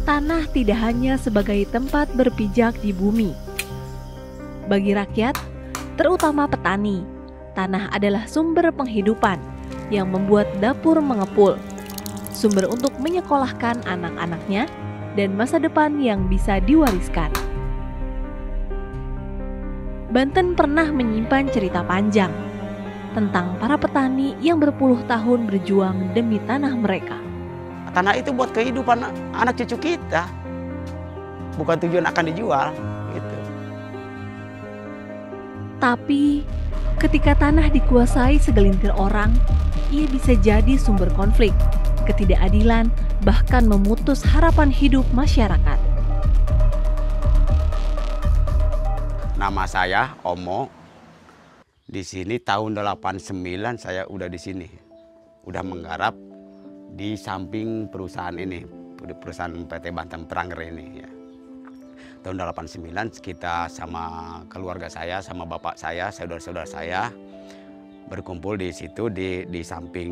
tanah tidak hanya sebagai tempat berpijak di bumi. Bagi rakyat, terutama petani, tanah adalah sumber penghidupan yang membuat dapur mengepul, sumber untuk menyekolahkan anak-anaknya, dan masa depan yang bisa diwariskan. Banten pernah menyimpan cerita panjang tentang para petani yang berpuluh tahun berjuang demi tanah mereka. Tanah itu buat kehidupan anak cucu kita, bukan tujuan akan dijual gitu. Tapi ketika tanah dikuasai segelintir orang, ia bisa jadi sumber konflik, ketidakadilan, bahkan memutus harapan hidup masyarakat. Nama saya Omo. Di sini tahun 89 saya udah di sini. Udah menggarap di samping perusahaan ini, perusahaan PT Banten Pranger ini ya. Tahun 89 kita sama keluarga saya, sama bapak saya, saudara-saudara saya berkumpul di situ di samping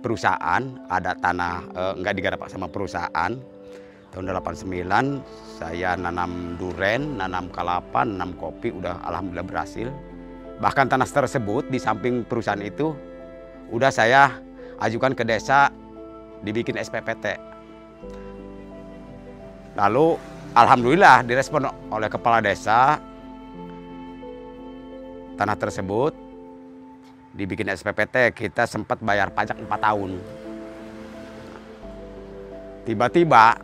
perusahaan, ada tanah nggak digarap sama perusahaan. Tahun 89 saya nanam duren, nanam kelapa, nanam kopi, udah alhamdulillah berhasil. Bahkan tanah tersebut di samping perusahaan itu udah saya ajukan ke desa dibikin SPPT. Lalu alhamdulillah direspon oleh kepala desa, tanah tersebut dibikin SPPT, kita sempat bayar pajak 4 tahun. Tiba-tiba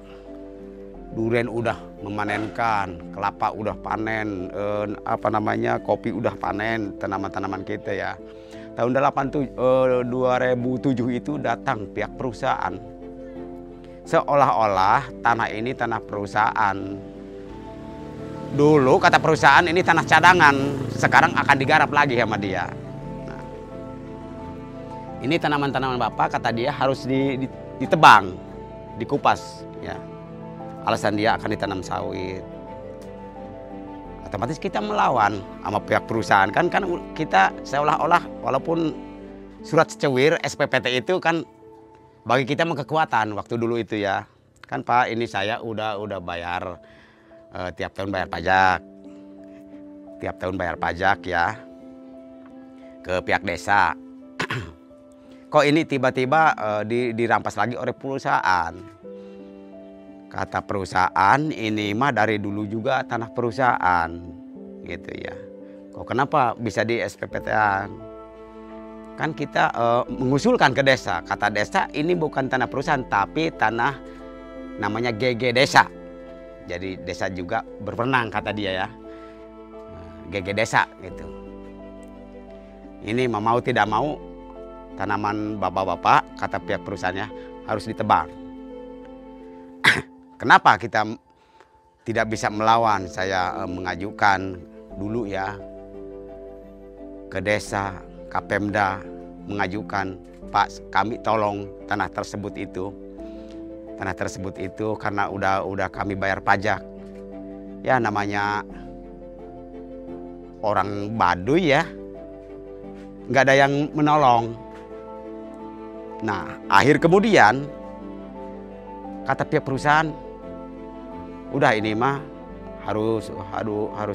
duren udah memanenkan, kelapa udah panen, kopi udah panen, tanaman-tanaman kita ya. Tahun 2007 itu datang pihak perusahaan. Seolah-olah tanah ini tanah perusahaan. Dulu kata perusahaan ini tanah cadangan, sekarang akan digarap lagi sama dia. Nah, ini tanaman-tanaman Bapak kata dia harus ditebang, dikupas ya. Alasan dia akan ditanam sawit. Otomatis kita melawan sama pihak perusahaan kan kita seolah-olah walaupun surat secewir SPPT itu kan bagi kita kekuatan waktu dulu itu ya. Kan Pak, ini saya udah bayar tiap tahun bayar pajak. Tiap tahun bayar pajak ya ke pihak desa. Kok ini tiba-tiba dirampas lagi oleh perusahaan? Kata perusahaan, ini mah dari dulu juga tanah perusahaan, gitu ya. Kok kenapa bisa di SPPT-an? Kan kita mengusulkan ke desa, kata desa ini bukan tanah perusahaan, tapi tanah namanya GG desa. Jadi desa juga berwenang kata dia ya, GG desa gitu. Ini mau tidak mau tanaman bapak-bapak, kata pihak perusahaannya harus ditebang. Kenapa kita tidak bisa melawan? Saya mengajukan dulu ya ke desa, Kapemda mengajukan, Pak kami tolong tanah tersebut itu karena udah kami bayar pajak. Ya namanya orang Baduy ya, nggak ada yang menolong. Nah akhir kemudian kata pihak perusahaan, udah ini mah harus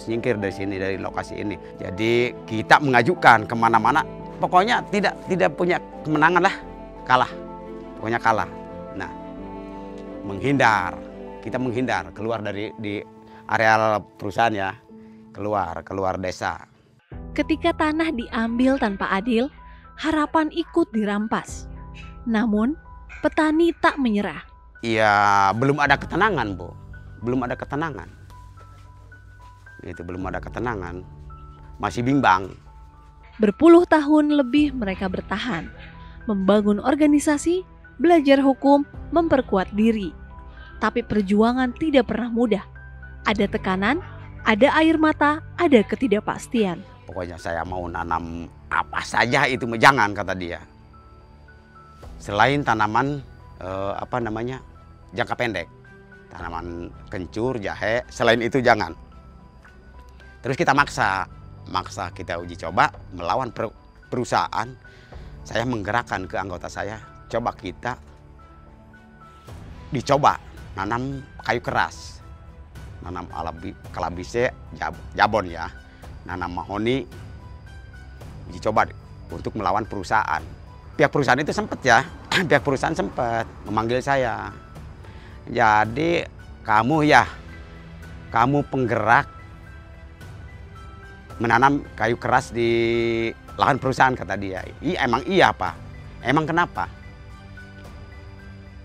nyingkir dari sini, dari lokasi ini. Jadi kita mengajukan kemana-mana, pokoknya tidak punya kemenangan lah, kalah, pokoknya kalah. Nah, kita menghindar keluar di areal perusahaan ya, keluar desa. Ketika tanah diambil tanpa adil, harapan ikut dirampas. Namun, petani tak menyerah. Iya, belum ada ketenangan, Bu. Belum ada ketenangan. Itu belum ada ketenangan. Masih bimbang. Berpuluh tahun lebih mereka bertahan, membangun organisasi, belajar hukum, memperkuat diri. Tapi perjuangan tidak pernah mudah. Ada tekanan, ada air mata, ada ketidakpastian. Pokoknya saya mau nanam apa saja itu jangan, kata dia. Selain tanaman jangka pendek, tanaman kencur, jahe, selain itu jangan. Terus kita maksa kita uji coba melawan perusahaan. Saya menggerakkan ke anggota saya, coba kita dicoba nanam kayu keras, nanam kalabise, jabon ya, nanam mahoni, uji coba untuk melawan perusahaan. Pihak perusahaan itu sempat ya, pihak perusahaan sempat memanggil saya. Jadi kamu penggerak menanam kayu keras di lahan perusahaan, kata dia. Emang iya Pak? Emang kenapa?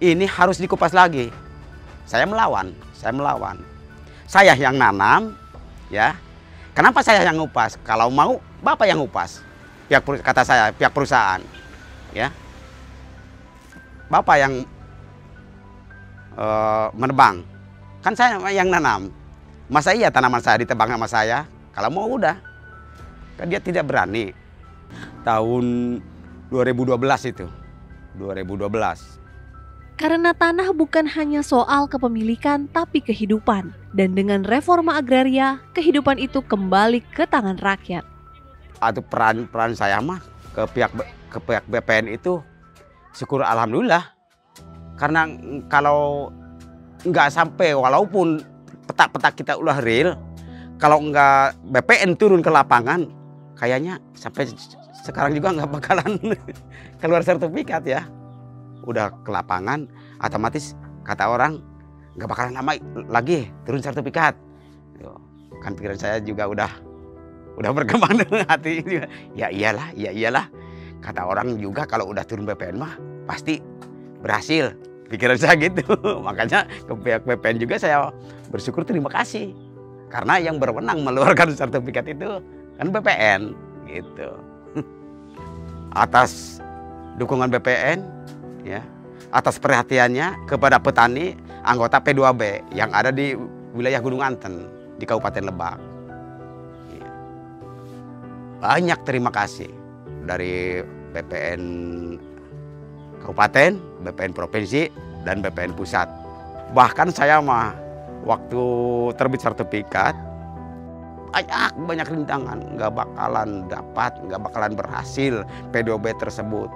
Ini harus dikupas lagi. Saya melawan. Saya yang nanam, ya. Kenapa saya yang ngupas? Kalau mau Bapak yang ngupas. Kata saya, pihak perusahaan, ya. Bapak yang menebang. Kan saya yang nanam. Masa iya tanaman saya ditebang sama saya? Kalau mau udah. Kan dia tidak berani. Tahun 2012 itu. 2012. Karena tanah bukan hanya soal kepemilikan tapi kehidupan. Dan dengan reforma agraria, kehidupan itu kembali ke tangan rakyat. Atau peran saya mah ke pihak BPN itu syukur alhamdulillah. Karena kalau nggak sampai, walaupun petak-petak kita udah real, kalau nggak BPN turun ke lapangan, kayaknya sampai sekarang juga nggak bakalan keluar sertifikat ya. Udah ke lapangan, otomatis kata orang nggak bakalan lama lagi turun sertifikat. Kan pikiran saya juga udah berkembang dengan hati juga. Ya iyalah. Kata orang juga kalau udah turun BPN mah pasti berhasil. Pikiran saya gitu. Makanya ke pihak BPN juga saya bersyukur, terima kasih. Karena yang berwenang mengeluarkan sertifikat itu kan BPN gitu. Atas dukungan BPN ya, atas perhatiannya kepada petani anggota P2B yang ada di wilayah Gunung Anten di Kabupaten Lebak. Ya. Banyak terima kasih dari BPN Kabupaten, BPN Provinsi, dan BPN Pusat. Bahkan saya mah waktu terbit sertifikat banyak rintangan, nggak bakalan dapat, nggak bakalan berhasil P2B tersebut.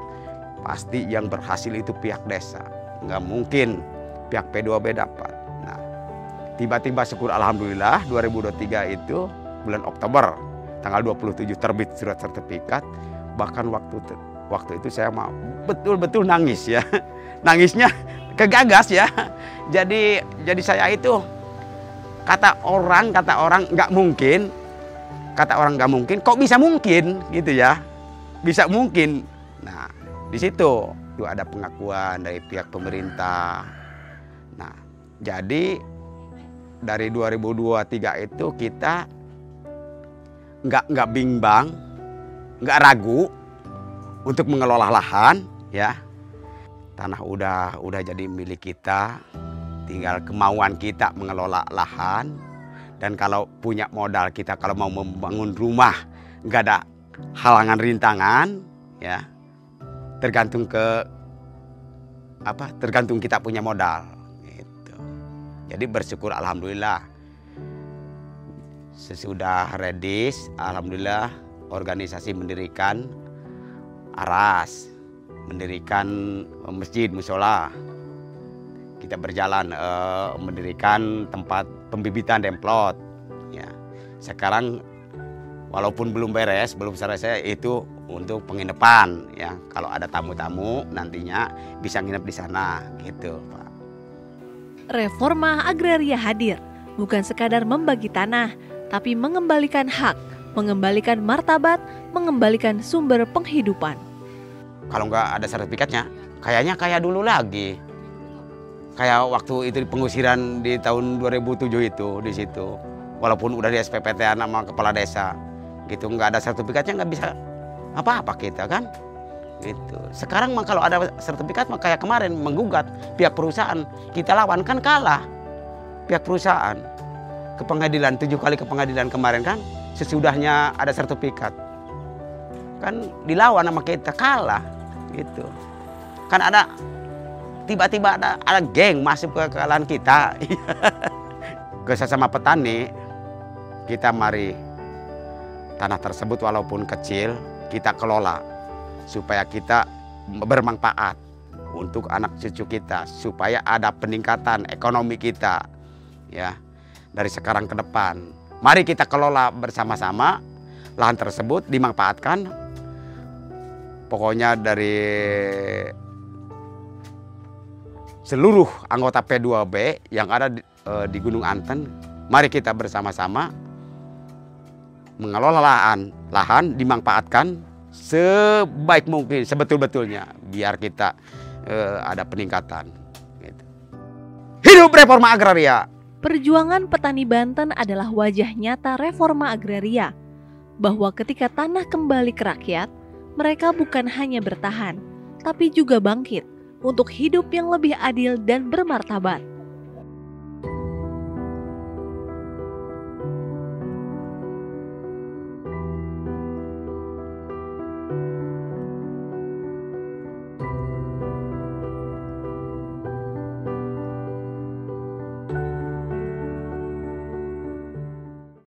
Pasti yang berhasil itu pihak desa, nggak mungkin pihak P2B dapat. Nah, tiba-tiba syukur alhamdulillah 2023 itu bulan Oktober tanggal 27 terbit surat sertifikat. Bahkan waktu itu saya mau betul-betul nangis ya, nangisnya kegagas ya. Jadi saya itu kata orang nggak mungkin, kok bisa mungkin gitu ya, bisa mungkin. Nah, di situ tuh ada pengakuan dari pihak pemerintah. Nah, jadi dari 2023 itu kita nggak bimbang, nggak ragu untuk mengelola lahan ya. Tanah udah jadi milik kita, tinggal kemauan kita mengelola lahan. Dan kalau punya modal kita, kalau mau membangun rumah nggak ada halangan rintangan ya. Tergantung kita punya modal gitu. Jadi bersyukur alhamdulillah. Sesudah redis, alhamdulillah organisasi mendirikan aras, mendirikan masjid, musola. Kita berjalan mendirikan tempat pembibitan demplot. Ya. Sekarang walaupun belum beres, belum selesai, itu untuk penginapan. Ya. Kalau ada tamu-tamu nantinya bisa nginep di sana, gitu, Pak. Reforma agraria hadir, bukan sekadar membagi tanah, tapi mengembalikan hak, mengembalikan martabat, mengembalikan sumber penghidupan. Kalau nggak ada sertifikatnya, kayaknya kayak dulu lagi. Kayak waktu itu pengusiran di tahun 2007 itu di situ. Walaupun udah di SPPT sama kepala desa, gitu nggak ada sertifikatnya nggak bisa apa-apa kita kan. Gitu. Sekarang mah kalau ada sertifikat mah kayak kemarin menggugat pihak perusahaan, kita lawan kan kalah pihak perusahaan ke pengadilan, 7 kali ke pengadilan kemarin kan, sesudahnya ada sertifikat kan dilawan sama kita, kalah gitu. Kan ada tiba-tiba ada geng masuk ke lahan kita. Ke sesama petani kita mari tanah tersebut walaupun kecil kita kelola supaya kita bermanfaat untuk anak cucu kita supaya ada peningkatan ekonomi kita ya dari sekarang ke depan. Mari kita kelola bersama-sama lahan tersebut, dimanfaatkan. Pokoknya dari seluruh anggota P2B yang ada di Gunung Anten, mari kita bersama-sama mengelola lahan dimanfaatkan sebaik mungkin, sebetul-betulnya, biar kita ada peningkatan. Gitu. Hidup reforma agraria! Perjuangan petani Banten adalah wajah nyata reforma agraria, bahwa ketika tanah kembali ke rakyat, mereka bukan hanya bertahan, tapi juga bangkit untuk hidup yang lebih adil dan bermartabat.